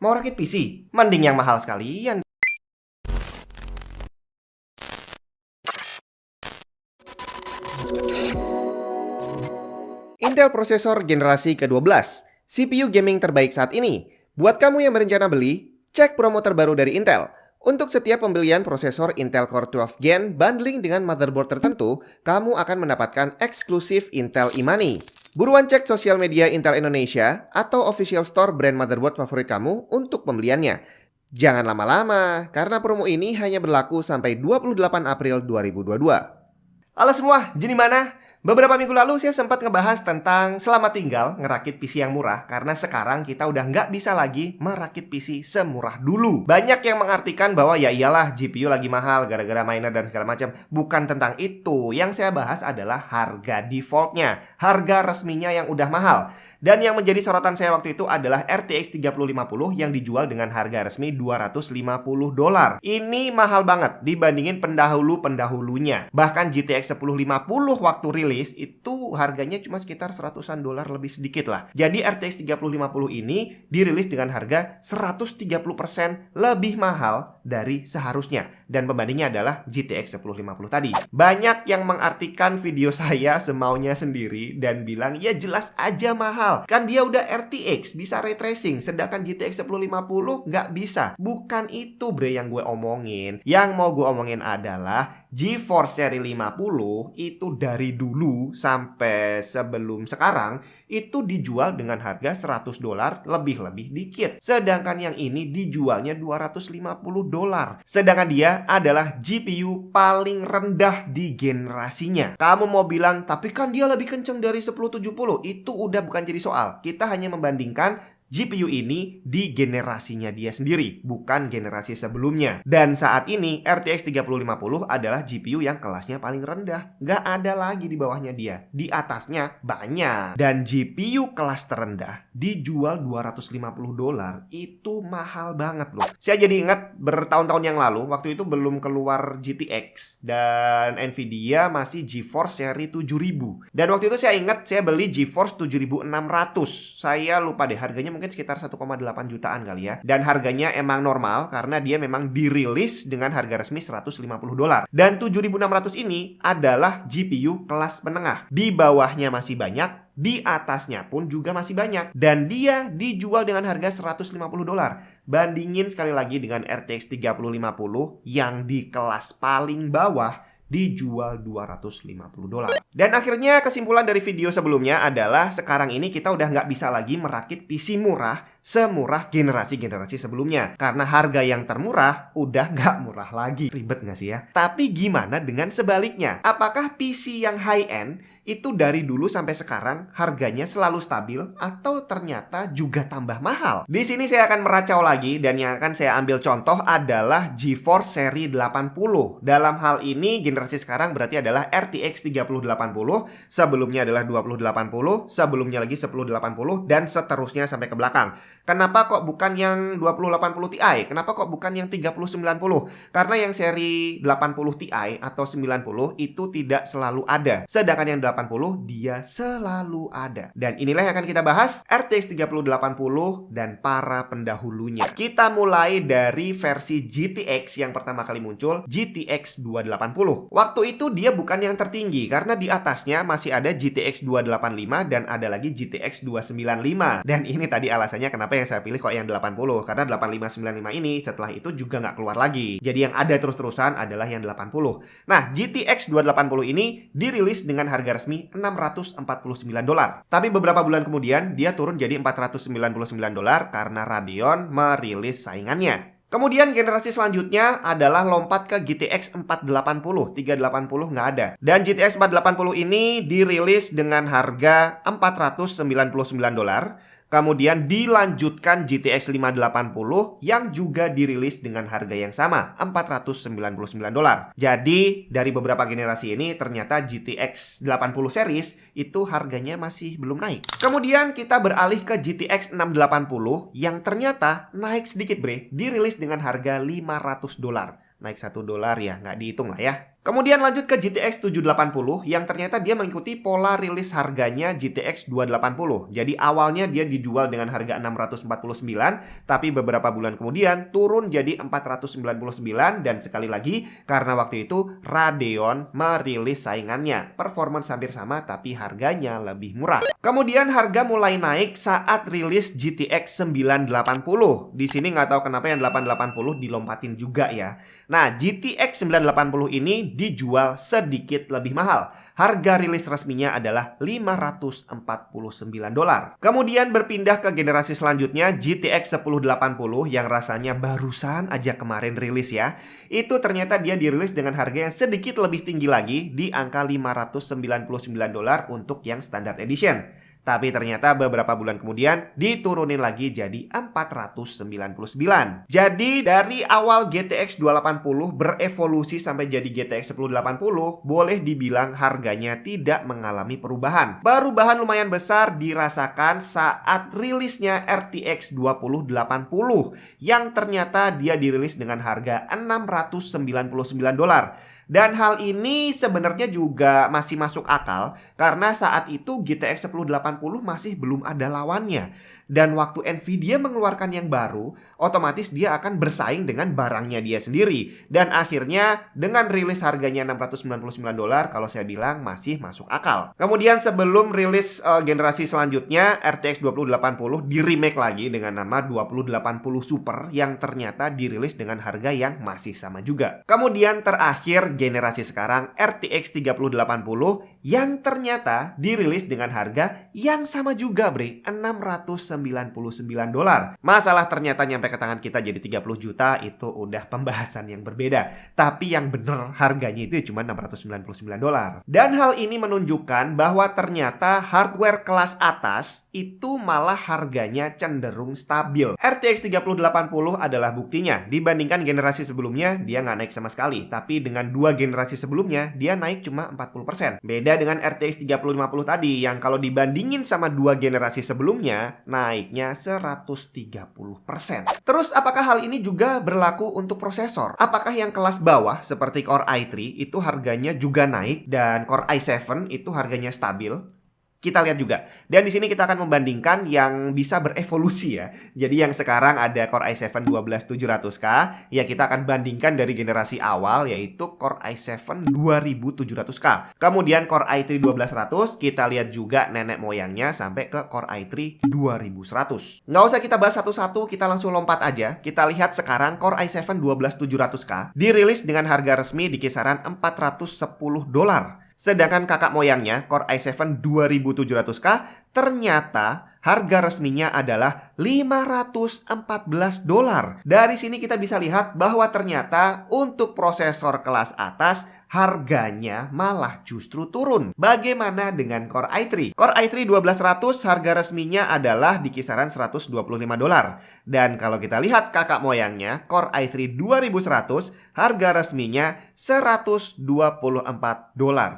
Mau rakit PC? Mending yang mahal sekalian. Intel prosesor generasi ke-12, CPU gaming terbaik saat ini. Buat kamu yang berencana beli, cek promo terbaru dari Intel. Untuk setiap pembelian prosesor Intel Core 12 Gen bundling dengan motherboard tertentu, kamu akan mendapatkan eksklusif Intel e-money. Buruan cek sosial media Intel Indonesia atau official store brand motherboard favorit kamu untuk pembeliannya. Jangan lama-lama, karena promo ini hanya berlaku sampai 28 April 2022. Halo semua, jadi mana? Beberapa minggu lalu saya sempat ngebahas tentang selamat tinggal ngerakit PC yang murah, karena sekarang kita udah nggak bisa lagi merakit PC semurah dulu. Banyak yang mengartikan bahwa ya iyalah GPU lagi mahal gara-gara miner dan segala macam. Bukan tentang itu. Yang saya bahas adalah harga defaultnya, harga resminya yang udah mahal. Dan yang menjadi sorotan saya waktu itu adalah RTX 3050 yang dijual dengan harga resmi $250. Ini mahal banget dibandingin pendahulu-pendahulunya. Bahkan GTX 1050 waktu rilis itu harganya cuma sekitar $100-an lebih sedikit lah. Jadi RTX 3050 ini dirilis dengan harga 130% lebih mahal dari seharusnya. Dan pembandingnya adalah GTX 1050 tadi. Banyak yang mengartikan video saya semaunya sendiri dan bilang ya jelas aja mahal. Kan dia udah RTX, bisa ray tracing, sedangkan GTX 1050 nggak bisa. Bukan itu bre yang gue omongin. Yang mau gue omongin adalah GeForce seri 50 itu dari dulu sampai sebelum sekarang itu dijual dengan harga $100 lebih-lebih dikit. Sedangkan yang ini dijualnya $250. Sedangkan dia adalah GPU paling rendah di generasinya. Kamu mau bilang, tapi kan dia lebih kenceng dari 1070. Itu udah bukan jadi soal. Kita hanya membandingkan GPU ini di generasinya dia sendiri, bukan generasi sebelumnya. Dan saat ini RTX 3050 adalah GPU yang kelasnya paling rendah. Nggak ada lagi di bawahnya dia. Di atasnya banyak. Dan GPU kelas terendah dijual $250. Itu mahal banget loh. Saya jadi ingat bertahun-tahun yang lalu, waktu itu belum keluar GTX. Dan Nvidia masih GeForce seri 7000. Dan waktu itu saya ingat saya beli GeForce 7600. Saya lupa deh harganya mungkin sekitar 1,8 jutaan kali ya. Dan harganya emang normal karena dia memang dirilis dengan harga resmi $150. Dan 7600 ini adalah GPU kelas menengah. Di bawahnya masih banyak, di atasnya pun juga masih banyak. Dan dia dijual dengan harga $150. Bandingin sekali lagi dengan RTX 3050 yang di kelas paling bawah dijual $250. Dan akhirnya kesimpulan dari video sebelumnya adalah sekarang ini kita udah nggak bisa lagi merakit PC murah semurah generasi-generasi sebelumnya. Karena harga yang termurah udah nggak murah lagi. Ribet nggak sih ya? Tapi gimana dengan sebaliknya? Apakah PC yang high-end itu dari dulu sampai sekarang harganya selalu stabil atau ternyata juga tambah mahal? Di sini saya akan meracau lagi dan yang akan saya ambil contoh adalah GeForce seri 80. Dalam hal ini generasi sekarang berarti adalah RTX 3080, sebelumnya adalah 2080, sebelumnya lagi 1080 dan seterusnya sampai ke belakang. Kenapa kok bukan yang 2080 Ti? Kenapa kok bukan yang 3090? Karena yang seri 80 Ti atau 90 itu tidak selalu ada. Sedangkan yang 80 dia selalu ada. Dan inilah yang akan kita bahas, RTX 3080 dan para pendahulunya. Kita mulai dari versi GTX yang pertama kali muncul, GTX 280. Waktu itu dia bukan yang tertinggi karena di atasnya masih ada GTX 285 dan ada lagi GTX 295. Dan ini tadi alasannya kenapa yang saya pilih kok yang 80, karena 8595 ini setelah itu juga nggak keluar lagi. Jadi yang ada terus-terusan adalah yang 80. Nah, GTX 280 ini dirilis dengan harga resmi $649. Tapi beberapa bulan kemudian dia turun jadi $499 karena Radeon merilis saingannya. Kemudian generasi selanjutnya adalah lompat ke GTX 480, 380 nggak ada. Dan GTX 480 ini dirilis dengan harga $499. Kemudian dilanjutkan GTX 580 yang juga dirilis dengan harga yang sama, $499. Jadi dari beberapa generasi ini ternyata GTX 80 series itu harganya masih belum naik. Kemudian kita beralih ke GTX 680 yang ternyata naik sedikit bre, dirilis dengan harga $500. Naik $1 ya, nggak dihitung lah ya. Kemudian lanjut ke GTX 780 yang ternyata dia mengikuti pola rilis harganya GTX 280. Jadi awalnya dia dijual dengan harga 649, tapi beberapa bulan kemudian turun jadi 499, dan sekali lagi karena waktu itu Radeon merilis saingannya. Performance hampir sama tapi harganya lebih murah. Kemudian harga mulai naik saat rilis GTX 980. Di sini nggak tahu kenapa yang 880 dilompatin juga ya. Nah, GTX 980 ini dijual sedikit lebih mahal. Harga rilis resminya adalah $549. Kemudian berpindah ke generasi selanjutnya, GTX 1080 yang rasanya barusan aja kemarin rilis ya. Itu ternyata dia dirilis dengan harga yang sedikit lebih tinggi lagi, di angka $599 untuk yang standard edition. Tapi ternyata beberapa bulan kemudian diturunin lagi jadi $499. Jadi dari awal GTX 280 berevolusi sampai jadi GTX 1080, boleh dibilang harganya tidak mengalami perubahan. Perubahan lumayan besar dirasakan saat rilisnya RTX 2080 yang ternyata dia dirilis dengan harga $699. Dan hal ini sebenarnya juga masih masuk akal karena saat itu GTX 1080 masih belum ada lawannya. Dan waktu Nvidia mengeluarkan yang baru, otomatis dia akan bersaing dengan barangnya dia sendiri. Dan akhirnya dengan rilis harganya $699, kalau saya bilang masih masuk akal. Kemudian sebelum rilis generasi selanjutnya, RTX 2080 di remake lagi dengan nama 2080 Super yang ternyata dirilis dengan harga yang masih sama juga. Kemudian terakhir generasi sekarang RTX 3080 yang ternyata dirilis dengan harga yang sama juga bre, $699. Masalah ternyata nyampe ke tangan kita jadi 30 juta itu udah pembahasan yang berbeda. Tapi yang bener harganya itu cuma $699. Dan hal ini menunjukkan bahwa ternyata hardware kelas atas itu malah harganya cenderung stabil. RTX 3080 adalah buktinya. Dibandingkan generasi sebelumnya dia nggak naik sama sekali. Tapi dengan dua generasi sebelumnya dia naik cuma 40%. Beda dengan RTX 3050 tadi yang kalau dibandingin sama dua generasi sebelumnya naiknya 130%. Terus apakah hal ini juga berlaku untuk prosesor? Apakah yang kelas bawah seperti Core i3 itu harganya juga naik dan Core i7 itu harganya stabil? Kita lihat juga. Dan di sini kita akan membandingkan yang bisa berevolusi ya. Jadi yang sekarang ada Core i7 12700K, ya kita akan bandingkan dari generasi awal yaitu Core i7 2700K. Kemudian Core i3 12100, kita lihat juga nenek moyangnya sampai ke Core i3 2100. Nggak usah kita bahas satu-satu, kita langsung lompat aja. Kita lihat sekarang Core i7 12700K dirilis dengan harga resmi di kisaran $410. Sedangkan kakak moyangnya, Core i7 2700K, ternyata harga resminya adalah $514. Dari sini kita bisa lihat bahwa ternyata untuk prosesor kelas atas harganya malah justru turun. Bagaimana dengan Core i3? Core i3 12100 harga resminya adalah di kisaran $125. Dan kalau kita lihat kakak moyangnya, Core i3 2100 harga resminya $124.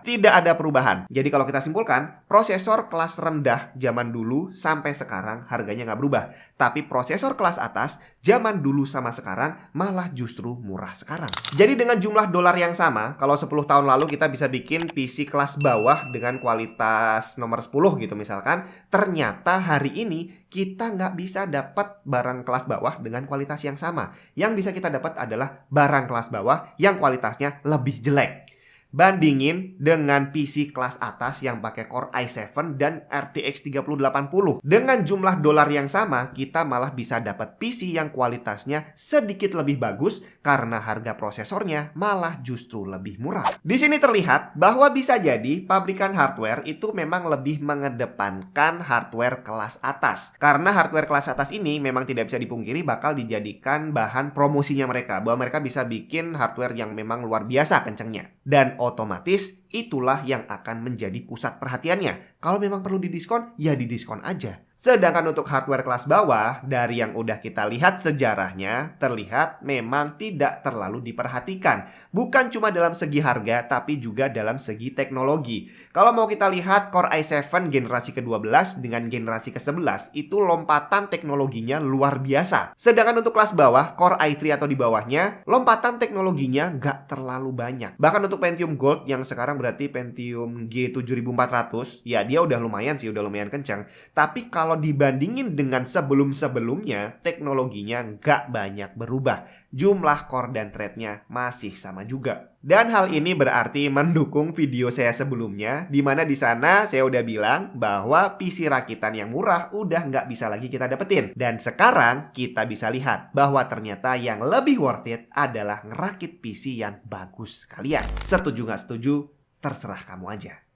Tidak ada perubahan. Jadi kalau kita simpulkan, prosesor kelas rendah zaman dulu sampai sekarang harganya nggak berubah. Tapi prosesor kelas atas zaman dulu sama sekarang malah justru murah sekarang. Jadi dengan jumlah dolar yang sama, kalau 10 tahun lalu kita bisa bikin PC kelas bawah dengan kualitas nomor 10 gitu misalkan, ternyata hari ini kita nggak bisa dapat barang kelas bawah dengan kualitas yang sama. Yang bisa kita dapat adalah barang kelas bawah yang kualitasnya lebih jelek. Bandingin dengan PC kelas atas yang pakai Core i7 dan RTX 3080. Dengan jumlah dolar yang sama, kita malah bisa dapat PC yang kualitasnya sedikit lebih bagus karena harga prosesornya malah justru lebih murah. Di sini terlihat bahwa bisa jadi pabrikan hardware itu memang lebih mengedepankan hardware kelas atas. Karena hardware kelas atas ini memang tidak bisa dipungkiri bakal dijadikan bahan promosinya mereka. Bahwa mereka bisa bikin hardware yang memang luar biasa kencengnya. Dan otomatis itulah yang akan menjadi pusat perhatiannya. Kalau memang perlu didiskon, ya didiskon aja. Sedangkan untuk hardware kelas bawah, dari yang udah kita lihat sejarahnya, terlihat memang tidak terlalu diperhatikan. Bukan cuma dalam segi harga, tapi juga dalam segi teknologi. Kalau mau kita lihat Core i7 generasi ke-12 dengan generasi ke-11, itu lompatan teknologinya luar biasa. Sedangkan untuk kelas bawah, Core i3 atau di bawahnya, lompatan teknologinya nggak terlalu banyak. Bahkan untuk Pentium Gold yang sekarang berarti Pentium G7400, ya dia udah lumayan sih, udah lumayan kencang. Tapi kalau dibandingin dengan sebelum-sebelumnya, teknologinya nggak banyak berubah. Jumlah core dan thread-nya masih sama juga. Dan hal ini berarti mendukung video saya sebelumnya, di mana di sana saya udah bilang bahwa PC rakitan yang murah udah nggak bisa lagi kita dapetin. Dan sekarang kita bisa lihat bahwa ternyata yang lebih worth it adalah ngerakit PC yang bagus sekalian. Setuju nggak setuju? Terserah kamu aja.